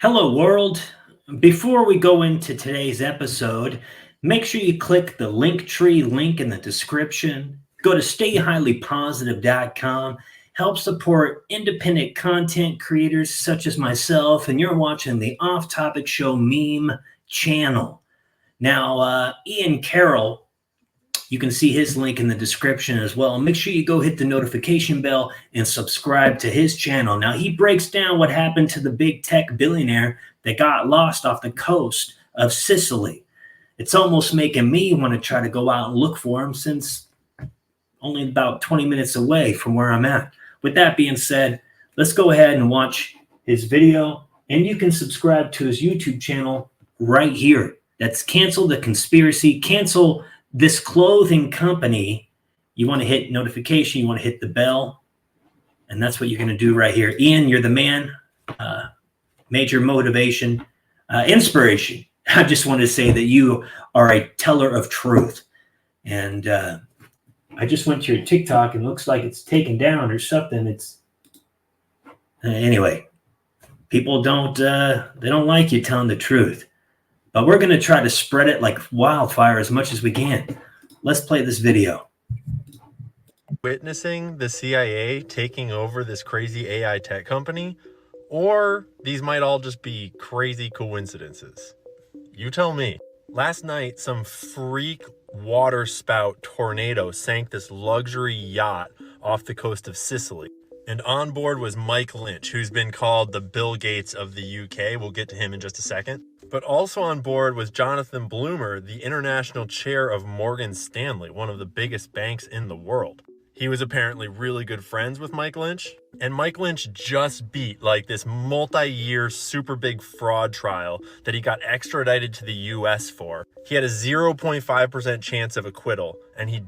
Hello, world. Before we go into today's episode, make sure you click the Linktree link in the description. Go to stayhighlypositive.com. Help support independent content creators such as myself, and you're watching the Off Topic Show meme channel. Now, Ian Carroll, you can see his link in the description as well. Make sure you go hit the notification bell and subscribe to his channel. Now, he breaks down what happened to the big tech billionaire that got lost off the coast of Sicily. It's almost making me want to try to go out and look for him, since only about 20 minutes away from where I'm at. With that being said, let's go ahead and watch his video, and you can subscribe to his YouTube channel right here. That's Cancel the Conspiracy, Cancel This Clothing Company. You want to hit notification, you want to hit the bell, and that's what you're going to do right here. Ian, you're the man. Major motivation, inspiration. I just wanted to say that you are a teller of truth. And I just went to your TikTok and looks like it's taken down or something. It's anyway, people don't like you telling the truth. But we're going to try to spread it like wildfire as much as we can. Let's play this video. Witnessing the CIA taking over this crazy AI tech company, or these might all just be crazy coincidences. You tell me. Last night, some freak waterspout tornado sank this luxury yacht off the coast of Sicily. And on board was Mike Lynch, who's been called the Bill Gates of the UK. We'll get to him in just a second. But also on board was Jonathan Bloomer, the international chair of Morgan Stanley, one of the biggest banks in the world. He was apparently really good friends with Mike Lynch. And Mike Lynch just beat like this multi-year super big fraud trial that he got extradited to the US for. He had a 0.5% chance of acquittal, and he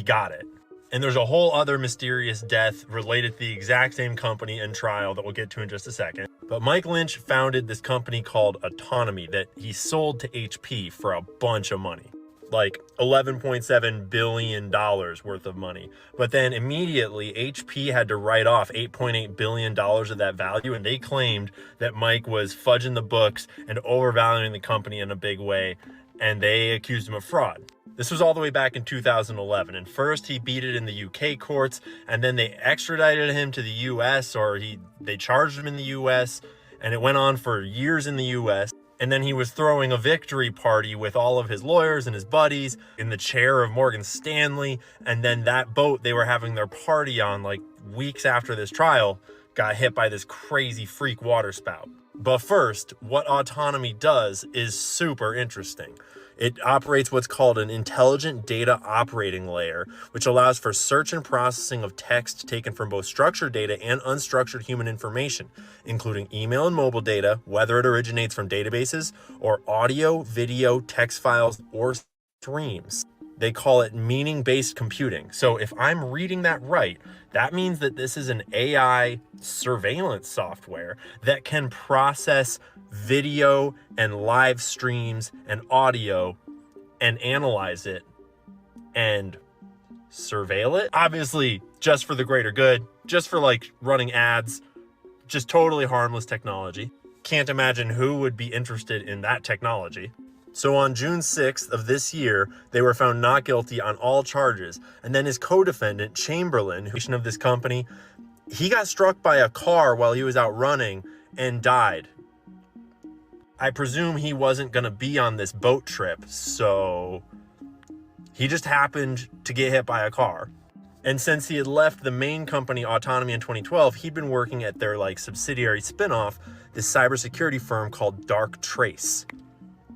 got it. And there's a whole other mysterious death related to the exact same company and trial that we'll get to in just a second. But Mike Lynch founded this company called Autonomy that he sold to HP for a bunch of money. Like $11.7 billion worth of money. But then immediately HP had to write off $8.8 billion of that value, and they claimed that Mike was fudging the books and overvaluing the company in a big way, and they accused him of fraud. This was all the way back in 2011, and first he beat it in the UK courts, and then they extradited him to the US, or they charged him in the US, and it went on for years in the US. And then he was throwing a victory party with all of his lawyers and his buddies in the chair of Morgan Stanley. And then that boat they were having their party on like weeks after this trial got hit by this crazy freak waterspout. But first, what Autonomy does is super interesting. It operates what's called an intelligent data operating layer, which allows for search and processing of text taken from both structured data and unstructured human information, including email and mobile data, whether it originates from databases, or audio, video, text files, or streams. They call it meaning-based computing. So if I'm reading that right, that means that this is an AI surveillance software that can process video and live streams and audio and analyze it and surveil it. Obviously, just for the greater good, just for like running ads, just totally harmless technology. Can't imagine who would be interested in that technology. So on June 6th of this year, they were found not guilty on all charges. And then his co-defendant, Chamberlain, who of this company, he got struck by a car while he was out running and died. I presume he wasn't going to be on this boat trip, so he just happened to get hit by a car. And since he had left the main company, Autonomy, in 2012, he'd been working at their like subsidiary spinoff, this cybersecurity firm called Darktrace.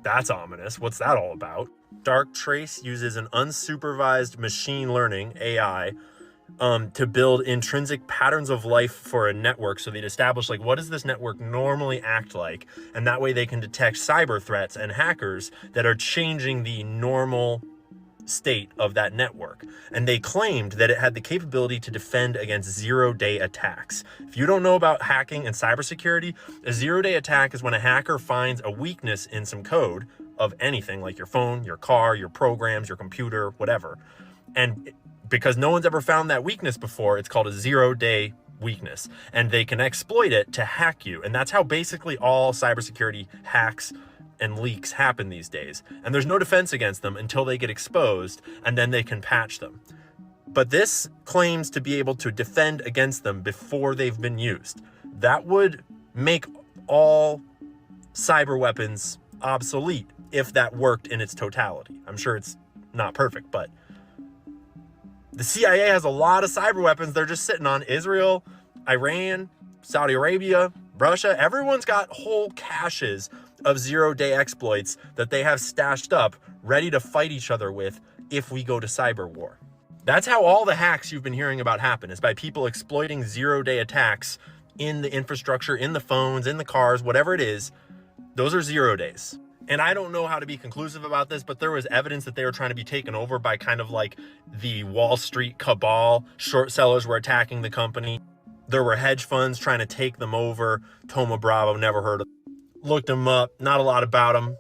That's ominous. What's that all about? Darktrace uses an unsupervised machine learning, AI, to build intrinsic patterns of life for a network. So they'd establish like, what does this network normally act like? And that way they can detect cyber threats and hackers that are changing the normal state of that network. And they claimed that it had the capability to defend against zero-day attacks. If you don't know about hacking and cybersecurity, a zero-day attack is when a hacker finds a weakness in some code of anything, like your phone, your car, your programs, your computer, whatever. And because no one's ever found that weakness before, it's called a zero-day weakness, and they can exploit it to hack you. And that's how basically all cybersecurity hacks and leaks happen these days. And there's no defense against them until they get exposed, and then they can patch them. But this claims to be able to defend against them before they've been used. That would make all cyber weapons obsolete if that worked in its totality. I'm sure it's not perfect, but the CIA has a lot of cyber weapons. They're just sitting on Israel, Iran, Saudi Arabia, Russia. Everyone's got whole caches of zero-day exploits that they have stashed up, ready to fight each other with if we go to cyber war. That's how all the hacks you've been hearing about happen, is by people exploiting zero-day attacks in the infrastructure, in the phones, in the cars, whatever it is. Those are 0 days. And I don't know how to be conclusive about this, but there was evidence that they were trying to be taken over by kind of like the Wall Street cabal. Short sellers were attacking the company. There were hedge funds trying to take them over. Thoma Bravo, never heard of them. Looked them up, not a lot about them.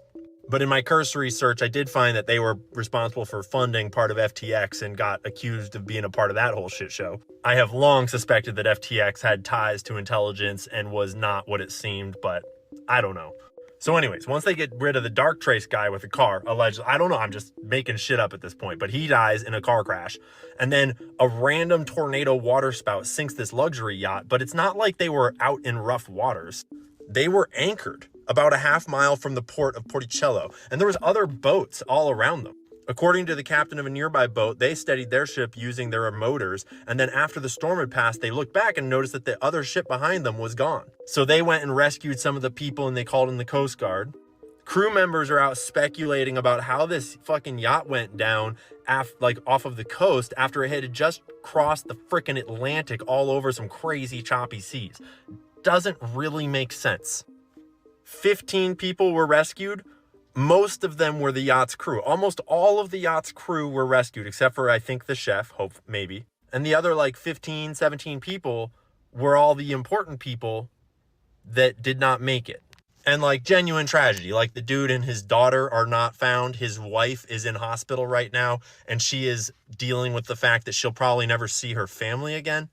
But in my cursory search, I did find that they were responsible for funding part of FTX and got accused of being a part of that whole shit show. I have long suspected that FTX had ties to intelligence and was not what it seemed, but I don't know. So anyways, once they get rid of the Darktrace guy with the car, allegedly, I don't know, I'm just making shit up at this point, but he dies in a car crash. And then a random tornado waterspout sinks this luxury yacht, but it's not like they were out in rough waters. They were anchored about a half mile from the port of Porticello, and there was other boats all around them. According to the captain of a nearby boat, they steadied their ship using their motors, and then after the storm had passed, they looked back and noticed that the other ship behind them was gone. So they went and rescued some of the people, and they called in the Coast Guard. Crew members are out speculating about how this fucking yacht went down off of the coast after it had just crossed the frickin' Atlantic all over some crazy choppy seas. Doesn't really make sense. 15 people were rescued. Most of them were the yacht's crew. Almost all of the yacht's crew were rescued, except for, I think, the chef, maybe. And the other, 15, 17 people were all the important people that did not make it. And, genuine tragedy. The dude and his daughter are not found. His wife is in hospital right now, and she is dealing with the fact that she'll probably never see her family again.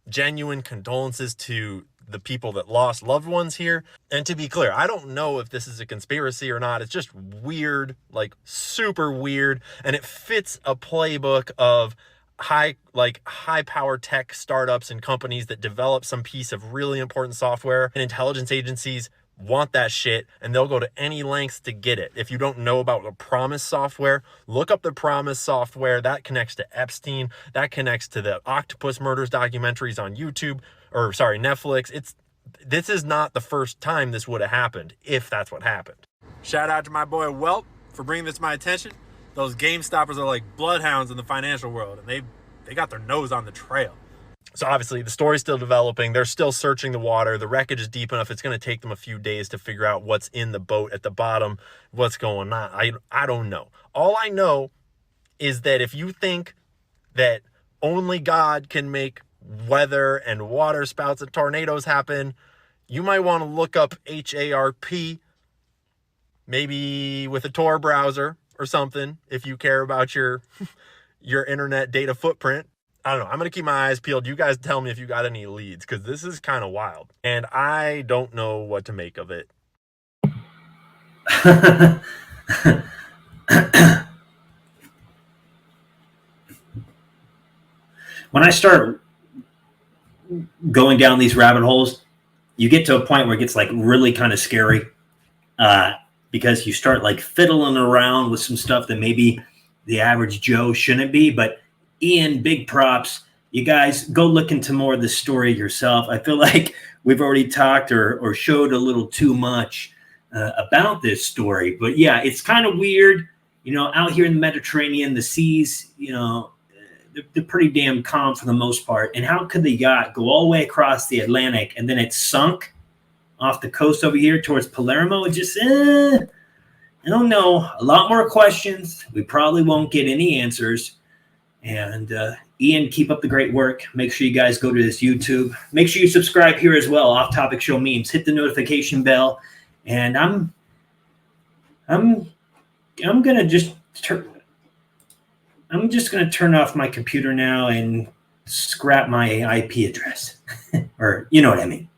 Genuine condolences to the people that lost loved ones here. And to be clear, I don't know if this is a conspiracy or not. It's just weird, super weird. And it fits a playbook of high power tech startups and companies that develop some piece of really important software, and intelligence agencies want that shit and they'll go to any lengths to get it. If you don't know about the Promise software, look up the Promise software. That connects to Epstein. That connects to the Octopus Murders documentaries on Netflix. This is not the first time this would have happened, if that's what happened. Shout out to my boy Welp for bringing this to my attention. Those game stoppers are like bloodhounds in the financial world, and they got their nose on the trail. So obviously the story's still developing. They're still searching the water. The wreckage is deep enough. It's going to take them a few days to figure out what's in the boat at the bottom, what's going on. I don't know. All I know is that if you think that only God can make weather and water spouts and tornadoes happen, you might want to look up HARP, maybe with a Tor browser or something, if you care about your internet data footprint. I don't know. I'm going to keep my eyes peeled. You guys tell me if you got any leads, because this is kind of wild. And I don't know what to make of it. When I start going down these rabbit holes, you get to a point where it gets really kind of scary, because you start fiddling around with some stuff that maybe the average Joe shouldn't be. But Ian, big props. You guys go look into more of the story yourself. I feel like we've already talked or showed a little too much about this story. But yeah, it's kind of weird. Out here in the Mediterranean, the seas, they're pretty damn calm for the most part. And how could the yacht go all the way across the Atlantic and then it sunk off the coast over here towards Palermo? It just, I don't know. A lot more questions. We probably won't get any answers. And Ian, keep up the great work. Make sure you guys go to this YouTube. Make sure you subscribe here as well. Off Topic Show Memes. Hit the notification bell. And I'm gonna just turn off my computer now and scrap my IP address. Or you know what I mean.